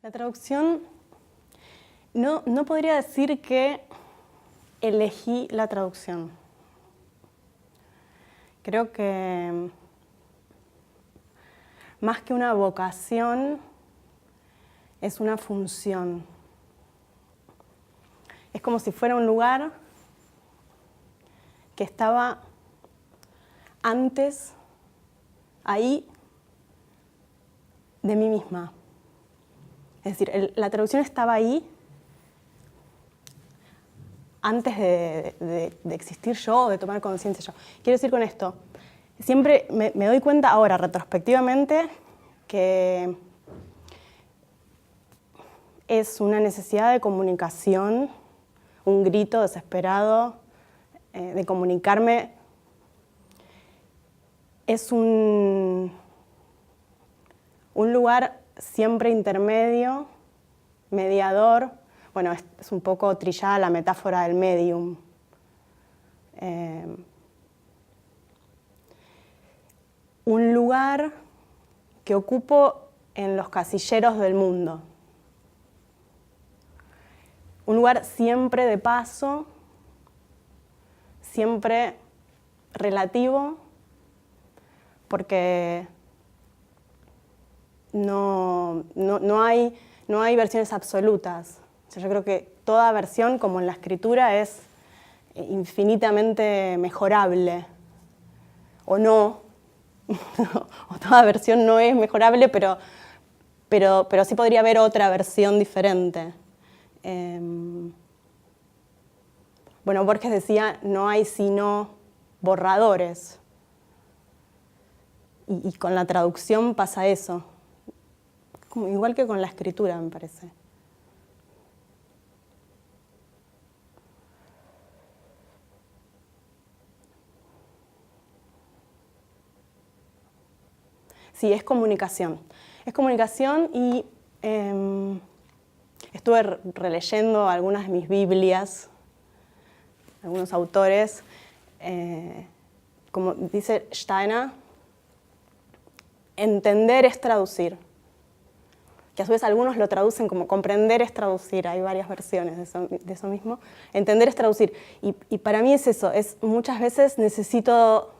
La traducción, no podría decir que elegí la traducción. Creo que más que una vocación, es una función. Es como si fuera un lugar que estaba antes, ahí, de mí misma. Es decir, la traducción estaba ahí antes de existir yo o de tomar conciencia yo. Quiero decir con esto, siempre me doy cuenta ahora, retrospectivamente, que es una necesidad de comunicación, un grito desesperado de comunicarme. Es un lugar siempre intermedio, mediador. Bueno, es un poco trillada la metáfora del medium. Un lugar que ocupo en los casilleros del mundo. Un lugar siempre de paso, siempre relativo, porque no hay versiones absolutas. O sea, yo creo que toda versión, como en la escritura, es infinitamente mejorable, o no. O toda versión no es mejorable, pero sí podría haber otra versión diferente. Bueno, Borges decía, no hay sino borradores. Y con la traducción pasa eso. Como, igual que con la escritura, me parece. Sí, es comunicación. Es comunicación y estuve releyendo algunas de mis Biblias, algunos autores, como dice Steiner, entender es traducir, que a su vez algunos lo traducen como comprender es traducir, hay varias versiones de eso mismo. Entender es traducir, y para mí es eso, muchas veces necesito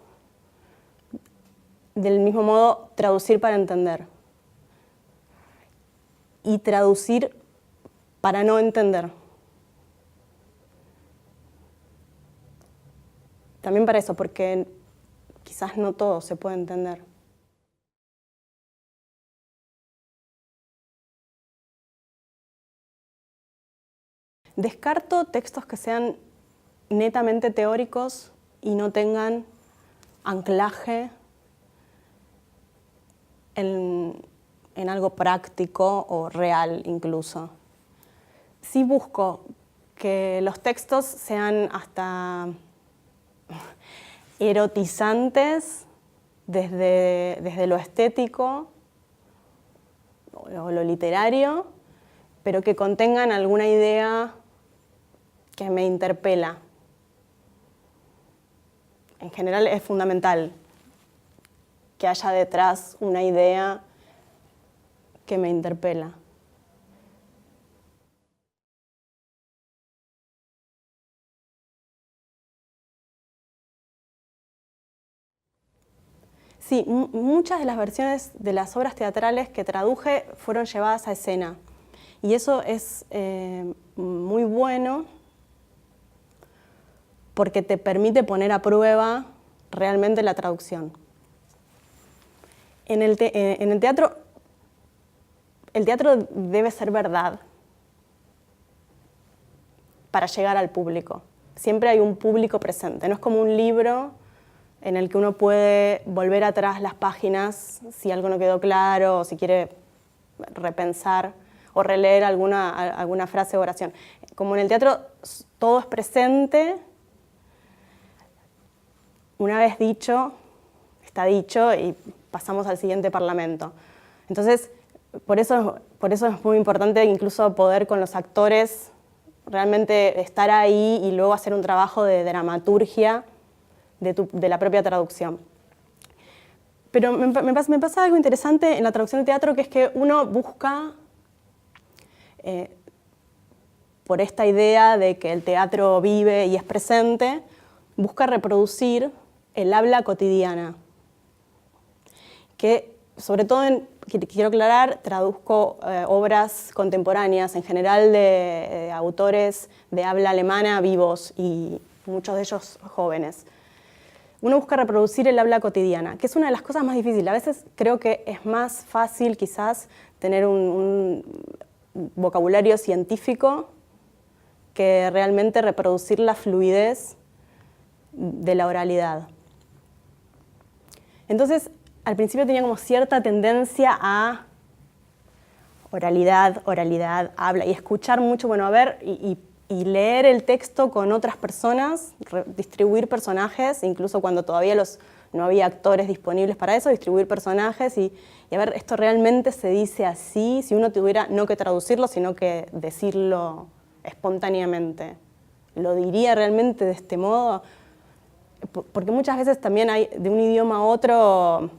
del mismo modo traducir para entender y traducir para no entender. También para eso, porque quizás no todo se puede entender. Descarto textos que sean netamente teóricos y no tengan anclaje en algo práctico o real incluso. Sí busco que los textos sean hasta erotizantes desde lo estético o lo literario, pero que contengan alguna idea que me interpela. En general es fundamental que haya detrás una idea que me interpela. Sí, muchas de las versiones de las obras teatrales que traduje fueron llevadas a escena. Y eso es muy bueno porque te permite poner a prueba realmente la traducción. En el teatro, el teatro debe ser verdad para llegar al público. Siempre hay un público presente, no es como un libro en el que uno puede volver atrás las páginas si algo no quedó claro o si quiere repensar o releer alguna frase o oración. Como en el teatro todo es presente, una vez dicho, está dicho y pasamos al siguiente parlamento. Entonces, por eso es muy importante incluso poder con los actores realmente estar ahí y luego hacer un trabajo de dramaturgia de la propia traducción. Pero me pasa algo interesante en la traducción de teatro, que es que uno busca por esta idea de que el teatro vive y es presente, busca reproducir el habla cotidiana, que sobre todo, quiero aclarar, traduzco obras contemporáneas, en general de autores de habla alemana vivos y muchos de ellos jóvenes. Uno busca reproducir el habla cotidiana, que es una de las cosas más difíciles. A veces creo que es más fácil quizás tener un vocabulario científico que realmente reproducir la fluidez de la oralidad. Entonces, al principio tenía como cierta tendencia a oralidad, habla, y escuchar mucho, bueno, a ver, y leer el texto con otras personas, distribuir personajes, incluso cuando todavía no había actores disponibles para eso, distribuir personajes y a ver, esto realmente se dice así, si uno tuviera no que traducirlo, sino que decirlo espontáneamente. ¿Lo diría realmente de este modo? Porque muchas veces también hay de un idioma a otro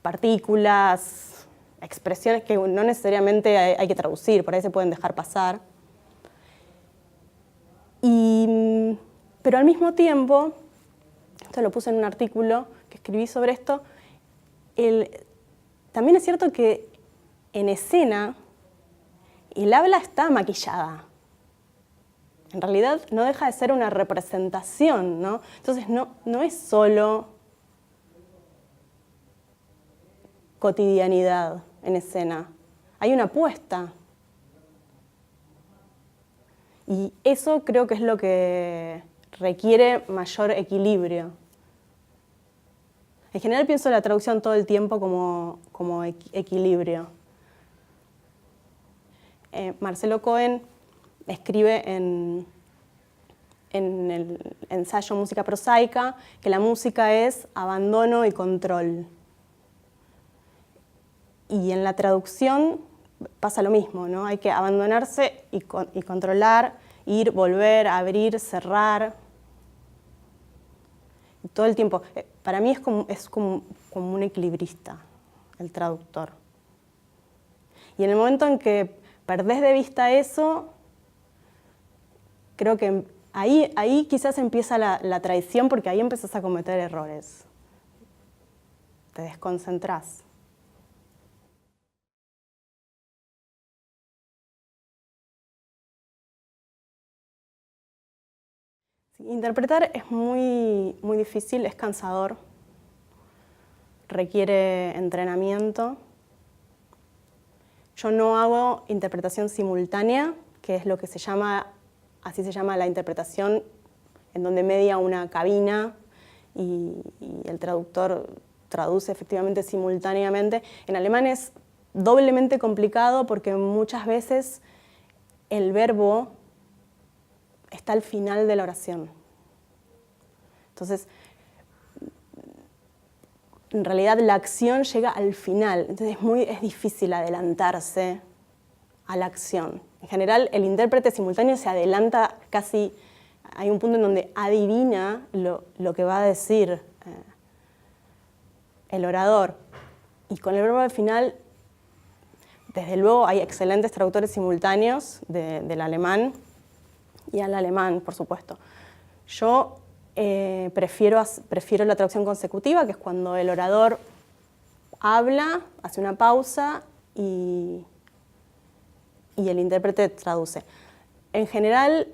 partículas, expresiones que no necesariamente hay que traducir, por ahí se pueden dejar pasar. Pero al mismo tiempo, esto lo puse en un artículo que escribí sobre esto, también es cierto que en escena el habla está maquillada. En realidad no deja de ser una representación, ¿no? Entonces no es solo cotidianidad en escena, hay una apuesta. Y eso creo que es lo que requiere mayor equilibrio. En general pienso la traducción todo el tiempo como equilibrio. Marcelo Cohen escribe en el ensayo Música prosaica que la música es abandono y control. Y en la traducción pasa lo mismo, ¿no? Hay que abandonarse y controlar, ir, volver, abrir, cerrar. Y todo el tiempo. Para mí es como un equilibrista, el traductor. Y en el momento en que perdés de vista eso, creo que ahí quizás empieza la traición, porque ahí empezás a cometer errores. Te desconcentrás. Interpretar es muy difícil, es cansador, requiere entrenamiento. Yo no hago interpretación simultánea, que es lo que así se llama la interpretación, en donde media una cabina y el traductor traduce efectivamente simultáneamente. En alemán es doblemente complicado porque muchas veces el verbo está al final de la oración. Entonces, en realidad la acción llega al final, entonces es difícil adelantarse a la acción. En general, el intérprete simultáneo se adelanta casi, hay un punto en donde adivina lo que va a decir el orador. Y con el verbo al final, desde luego hay excelentes traductores simultáneos del alemán y al alemán, por supuesto. Yo prefiero la traducción consecutiva, que es cuando el orador habla, hace una pausa y el intérprete traduce. En general,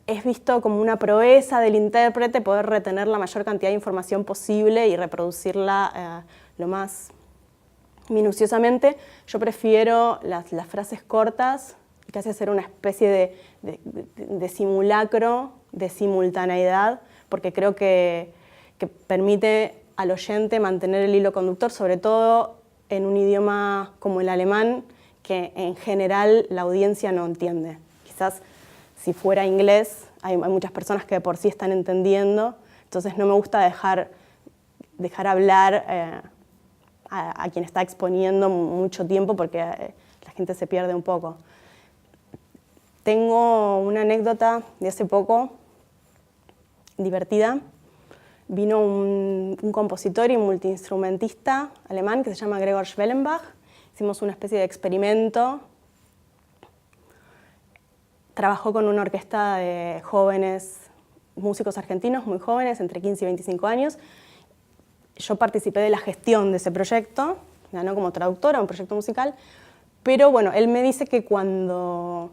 es visto como una proeza del intérprete poder retener la mayor cantidad de información posible y reproducirla lo más minuciosamente. Yo prefiero las frases cortas, casi hacer una especie de simulacro, de simultaneidad, porque creo que permite al oyente mantener el hilo conductor, sobre todo en un idioma como el alemán, que en general la audiencia no entiende. Quizás si fuera inglés, hay muchas personas que de por sí están entendiendo, entonces no me gusta dejar hablar a quien está exponiendo mucho tiempo, porque la gente se pierde un poco. Tengo una anécdota de hace poco, divertida. Vino un compositor y multiinstrumentista alemán que se llama Gregor Schwellenbach. Hicimos una especie de experimento trabajó con una orquesta de jóvenes músicos argentinos, muy jóvenes, entre 15 y 25 años. Yo participé de la gestión de ese proyecto, no como traductora, un proyecto musical, pero bueno, él me dice que cuando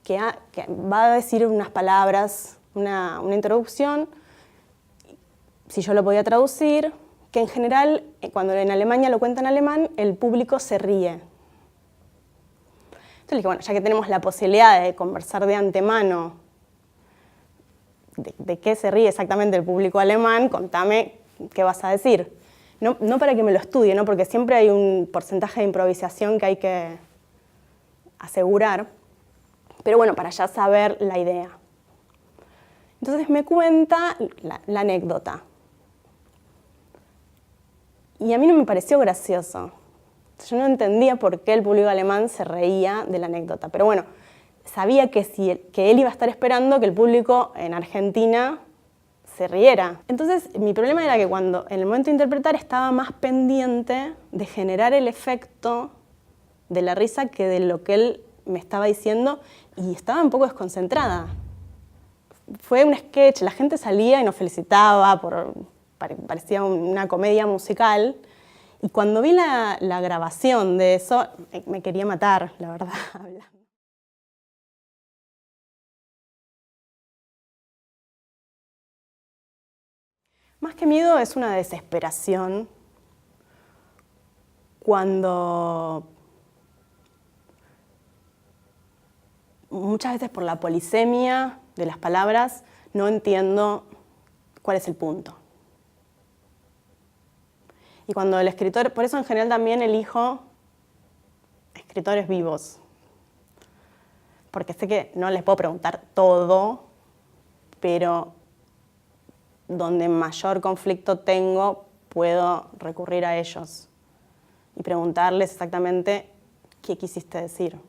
que va a decir unas palabras, una introducción, si yo lo podía traducir, que en general, cuando en Alemania lo cuenta en alemán, el público se ríe. Entonces le dije, bueno, ya que tenemos la posibilidad de conversar de antemano de qué se ríe exactamente el público alemán, contame qué vas a decir. No para que me lo estudie, ¿no? Porque siempre hay un porcentaje de improvisación que hay que asegurar, pero bueno, para ya saber la idea. Entonces me cuenta la anécdota. Y a mí no me pareció gracioso. Yo no entendía por qué el público alemán se reía de la anécdota. Pero bueno, sabía que él iba a estar esperando que el público en Argentina se riera. Entonces, mi problema era que cuando, en el momento de interpretar, estaba más pendiente de generar el efecto de la risa que de lo que él me estaba diciendo, y estaba un poco desconcentrada. Fue un sketch, la gente salía y nos felicitaba, parecía una comedia musical, y cuando vi la grabación de eso, me quería matar, la verdad. Más que miedo es una desesperación cuando muchas veces por la polisemia de las palabras no entiendo cuál es el punto. Y cuando el escritor, por eso en general también elijo escritores vivos, porque sé que no les puedo preguntar todo, pero donde mayor conflicto tengo, puedo recurrir a ellos y preguntarles exactamente qué quisiste decir.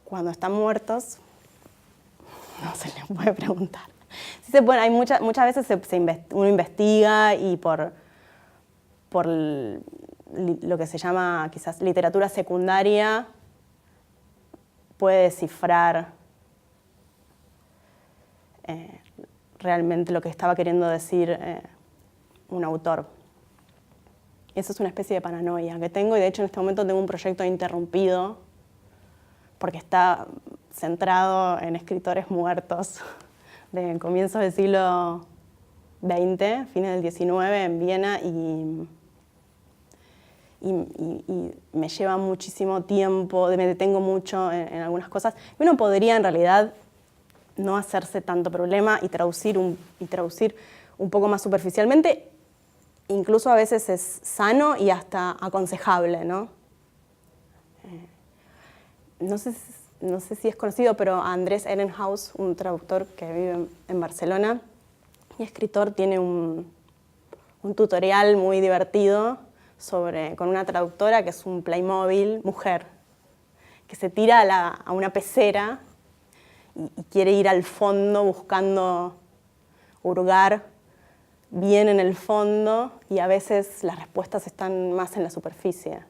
Cuando están muertos, no se les puede preguntar. Sí se puede, hay muchas veces uno investiga y por lo que se llama quizás literatura secundaria puede descifrar realmente lo que estaba queriendo decir un autor. Eso es una especie de paranoia que tengo, y de hecho en este momento tengo un proyecto interrumpido porque está centrado en escritores muertos de comienzos del siglo XX, fines del XIX, en Viena, y me lleva muchísimo tiempo, me detengo mucho en algunas cosas. Uno podría en realidad no hacerse tanto problema y traducir un poco más superficialmente. Incluso a veces es sano y hasta aconsejable, ¿no? No sé si es conocido, pero Andrés Ehrenhaus, un traductor que vive en Barcelona y escritor, tiene un tutorial muy divertido con una traductora que es un Playmobil mujer, que se tira a una pecera y quiere ir al fondo buscando hurgar bien en el fondo, y a veces las respuestas están más en la superficie.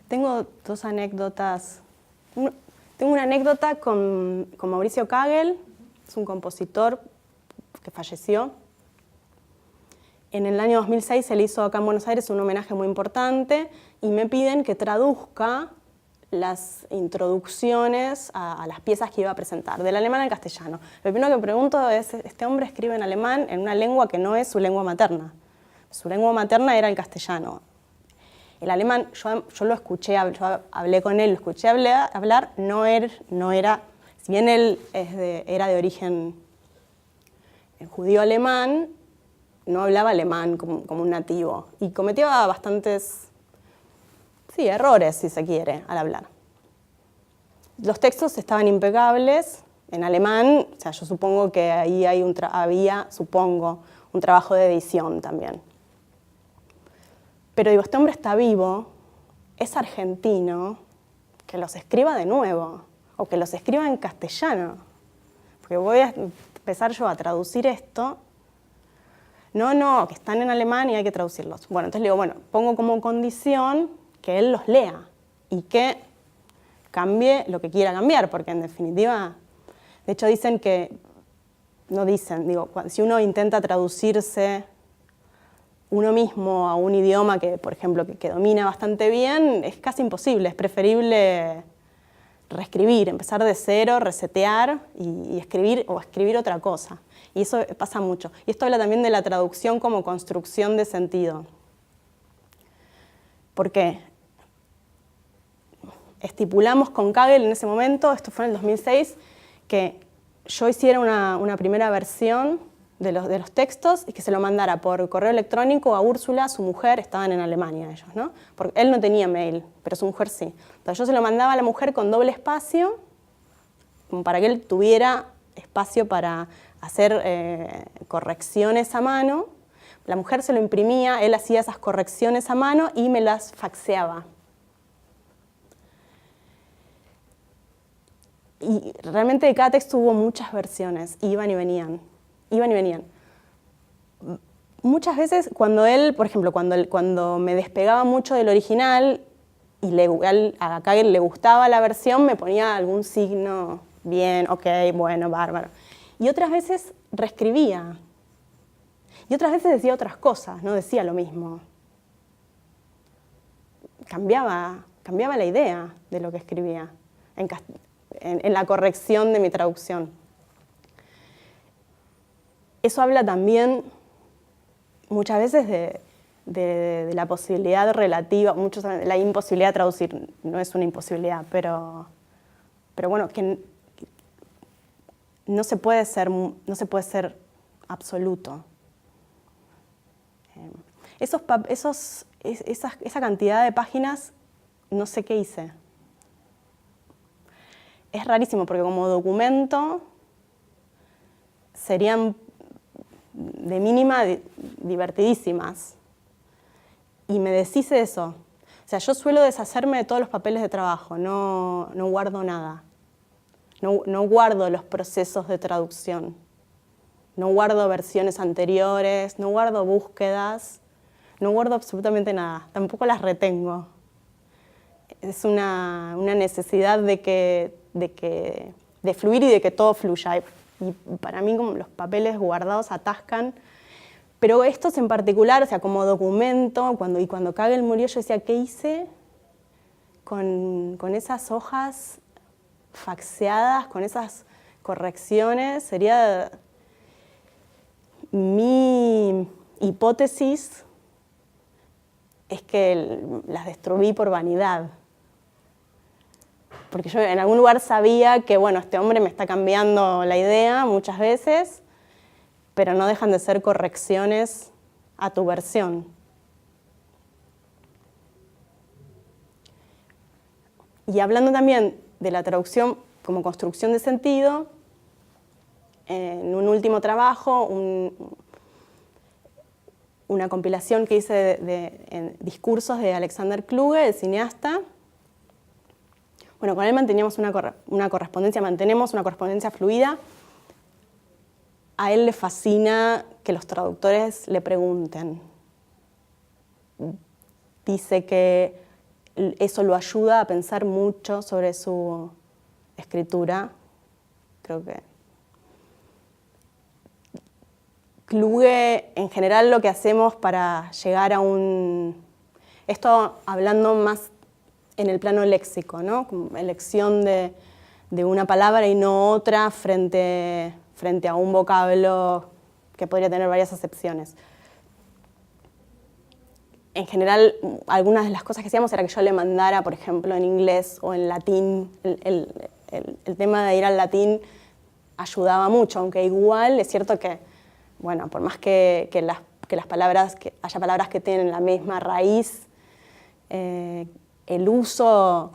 Tengo dos anécdotas. Tengo una anécdota con Mauricio Kagel, es un compositor que falleció. En el año 2006 se le hizo acá en Buenos Aires un homenaje muy importante y me piden que traduzca las introducciones a las piezas que iba a presentar, del alemán al castellano. Lo primero que pregunto es, este hombre escribe en alemán en una lengua que no es su lengua materna. Su lengua materna era el castellano. El alemán, yo lo escuché, yo hablé con él, lo escuché hablar, no era, si bien él era de origen judío alemán, no hablaba alemán como un nativo y cometía bastantes errores, si se quiere, al hablar. Los textos estaban impecables en alemán, o sea, yo supongo que ahí había un trabajo de edición también. Pero digo, este hombre está vivo, es argentino, que los escriba de nuevo, o que los escriba en castellano, porque voy a empezar yo a traducir esto. no, que están en alemán y hay que traducirlos. Bueno, entonces le digo, bueno, pongo como condición que él los lea y que cambie lo que quiera cambiar, porque en definitiva, de hecho dicen que, no dicen, digo, si uno intenta traducirse uno mismo a un idioma que, por ejemplo, que domina bastante bien, es casi imposible, es preferible reescribir, empezar de cero, resetear y escribir o escribir otra cosa. Y eso pasa mucho. Y esto habla también de la traducción como construcción de sentido. ¿Por qué? Estipulamos con Kagel en ese momento, esto fue en el 2006, que yo hiciera una primera versión de los textos y que se lo mandara por correo electrónico a Úrsula, su mujer, estaban en Alemania ellos, ¿no? Porque él no tenía mail, pero su mujer sí. Entonces yo se lo mandaba a la mujer con doble espacio, como para que él tuviera espacio para hacer correcciones a mano. La mujer se lo imprimía, él hacía esas correcciones a mano y me las faxeaba. Y realmente de cada texto hubo muchas versiones, iban y venían. Muchas veces cuando él, por ejemplo, cuando me despegaba mucho del original y a Kagel le gustaba la versión, me ponía algún signo, bien, ok, bueno, bárbaro. Y otras veces reescribía. Y otras veces decía otras cosas, no decía lo mismo. Cambiaba la idea de lo que escribía en la corrección de mi traducción. Eso habla también muchas veces de la posibilidad relativa, muchos saben, la imposibilidad de traducir, no es una imposibilidad, pero bueno, que no se puede ser absoluto. Esa cantidad de páginas, no sé qué hice. Es rarísimo porque como documento serían de mínima divertidísimas. Y me deshice de eso. O sea, yo suelo deshacerme de todos los papeles de trabajo, no guardo nada. No guardo los procesos de traducción. No guardo versiones anteriores, no guardo búsquedas, no guardo absolutamente nada. Tampoco las retengo. Es una necesidad de fluir y de que todo fluya. Y para mí como los papeles guardados atascan. Pero estos en particular, o sea, como documento, cuando Kagel murió yo decía, ¿qué hice con esas hojas faxeadas, con esas correcciones? Sería mi hipótesis es que las destruí por vanidad. Porque yo en algún lugar sabía que, bueno, este hombre me está cambiando la idea muchas veces, pero no dejan de ser correcciones a tu versión. Y hablando también de la traducción como construcción de sentido, en un último trabajo, una compilación que hice en discursos de Alexander Kluge, el cineasta. Bueno, con él mantenemos una correspondencia fluida. A él le fascina que los traductores le pregunten. Dice que eso lo ayuda a pensar mucho sobre su escritura. Creo que Kluge, en general, lo que hacemos para llegar a esto hablando más en el plano léxico, ¿no? Como elección de una palabra y no otra frente a un vocablo que podría tener varias acepciones. En general, algunas de las cosas que hacíamos era que yo le mandara, por ejemplo, en inglés o en latín. El tema de ir al latín ayudaba mucho, aunque igual es cierto que, bueno, por más que las palabras, que haya palabras que tienen la misma raíz, con el uso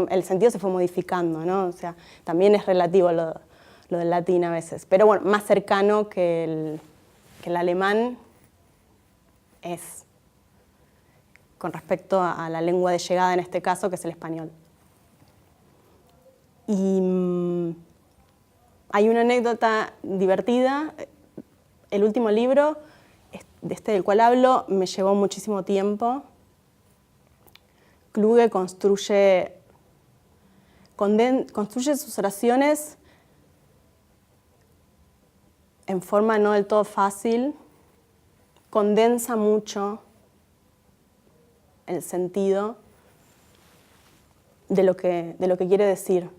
el sentido se fue modificando, ¿no? O sea, también es relativo lo del latín a veces. Pero bueno, más cercano que el alemán es con respecto a la lengua de llegada en este caso, que es el español. Y hay una anécdota divertida. el último libro, del cual hablo, me llevó muchísimo tiempo. Kluge construye sus oraciones en forma no del todo fácil, condensa mucho el sentido de lo que quiere decir.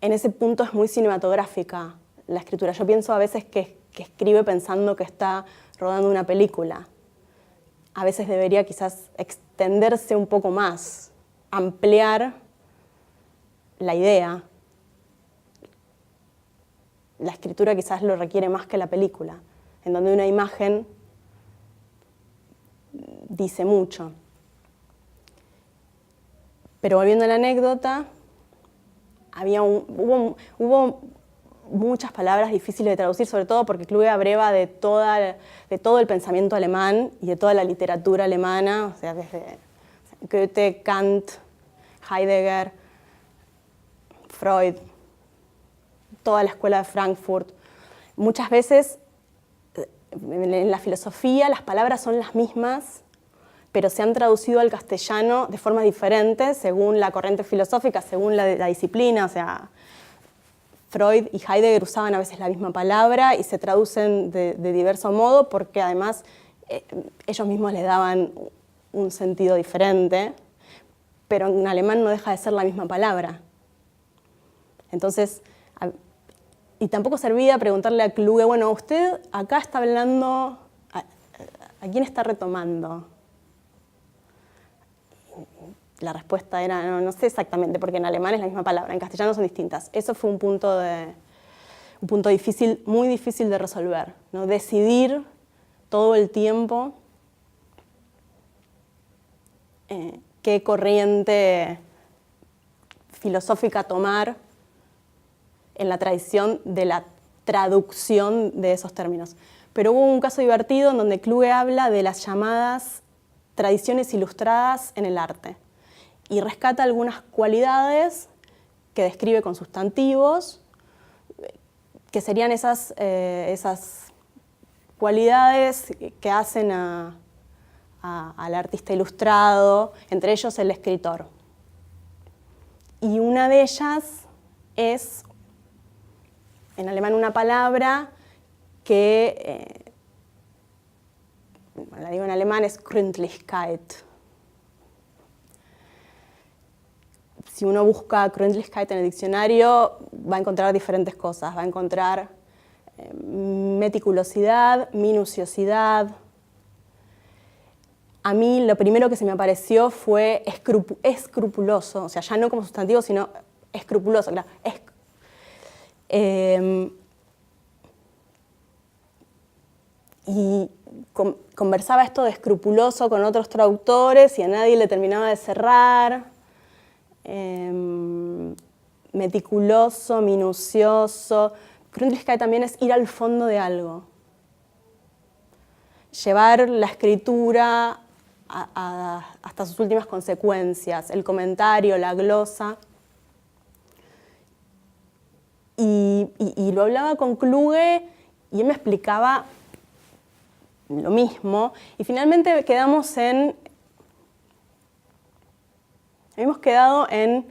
En ese punto es muy cinematográfica la escritura. Yo pienso a veces que escribe pensando que está rodando una película. A veces debería quizás extenderse un poco más, ampliar la idea. La escritura quizás lo requiere más que la película, en donde una imagen dice mucho. Pero volviendo a la anécdota, hubo muchas palabras difíciles de traducir, sobre todo porque Kluge abreva de todo el pensamiento alemán y de toda la literatura alemana, o sea, desde Goethe, Kant, Heidegger, Freud, toda la escuela de Frankfurt. Muchas veces en la filosofía las palabras son las mismas, pero se han traducido al castellano de formas diferentes según la corriente filosófica, según la disciplina. O sea, Freud y Heidegger usaban a veces la misma palabra y se traducen de diverso modo porque además ellos mismos le daban un sentido diferente, pero en alemán no deja de ser la misma palabra. Entonces, y tampoco servía preguntarle a Kluge, bueno, usted acá está hablando, ¿a quién está retomando? La respuesta era, no sé exactamente, porque en alemán es la misma palabra, en castellano son distintas. Eso fue un punto difícil, muy difícil de resolver, ¿no? Decidir todo el tiempo qué corriente filosófica tomar en la tradición de la traducción de esos términos. Pero hubo un caso divertido en donde Kluge habla de las llamadas tradiciones ilustradas en el arte y rescata algunas cualidades que describe con sustantivos, que serían esas cualidades que hacen al artista ilustrado, entre ellos el escritor. Y una de ellas es, en alemán, una palabra que, la digo en alemán, es Gründlichkeit. Si uno busca Gründlichkeit en el diccionario, va a encontrar diferentes cosas. Va a encontrar meticulosidad, minuciosidad. A mí lo primero que se me apareció fue escrupuloso, o sea, ya no como sustantivo, sino escrupuloso. Claro. Y conversaba esto de escrupuloso con otros traductores y a nadie le terminaba de cerrar. Meticuloso, minucioso. Gründlichkeit también es ir al fondo de algo. Llevar la escritura hasta sus últimas consecuencias, el comentario, la glosa. Y lo hablaba con Kluge y él me explicaba lo mismo. Y finalmente habíamos quedado en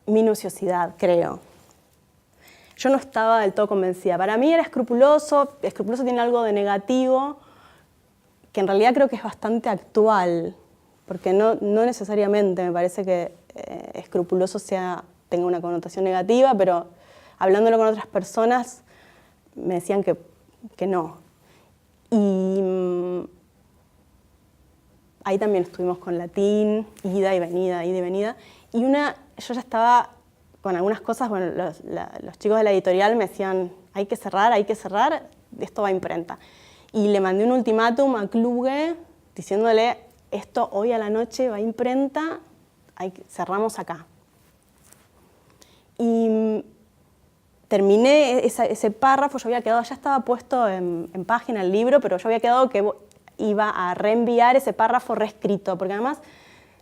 minuciosidad, creo. Yo no estaba del todo convencida. Para mí era escrupuloso. Escrupuloso tiene algo de negativo, que en realidad creo que es bastante actual, porque no necesariamente me parece que escrupuloso tenga una connotación negativa, pero hablándolo con otras personas me decían que no. Y ahí también estuvimos con latín, ida y venida. Y yo ya estaba con algunas cosas, bueno, los chicos de la editorial me decían, hay que cerrar, esto va a imprenta. Y le mandé un ultimátum a Kluge diciéndole, esto hoy a la noche va a imprenta, cerramos acá. Y terminé ese párrafo, ya estaba puesto en página el libro, pero yo había quedado que iba a reenviar ese párrafo reescrito, porque además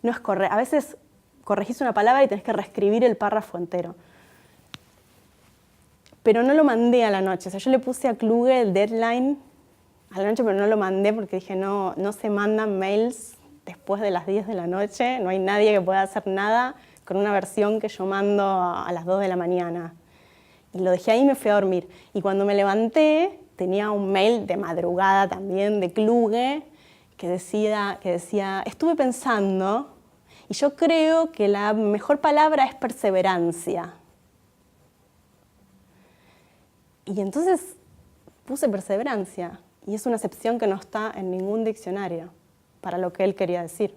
no es correcto. A veces corregís una palabra y tenés que reescribir el párrafo entero. pero no lo mandé a la noche. O sea, yo le puse a Kluge el deadline a la noche, pero no lo mandé porque dije, no se mandan mails después de las 10 de la noche, no hay nadie que pueda hacer nada con una versión que yo mando a las 2 de la mañana. Y lo dejé ahí y me fui a dormir. Y cuando me levanté, tenía un mail de madrugada también de Kluge que decía, estuve pensando, y yo creo que la mejor palabra es perseverancia. Y entonces puse perseverancia, y es una acepción que no está en ningún diccionario para lo que él quería decir.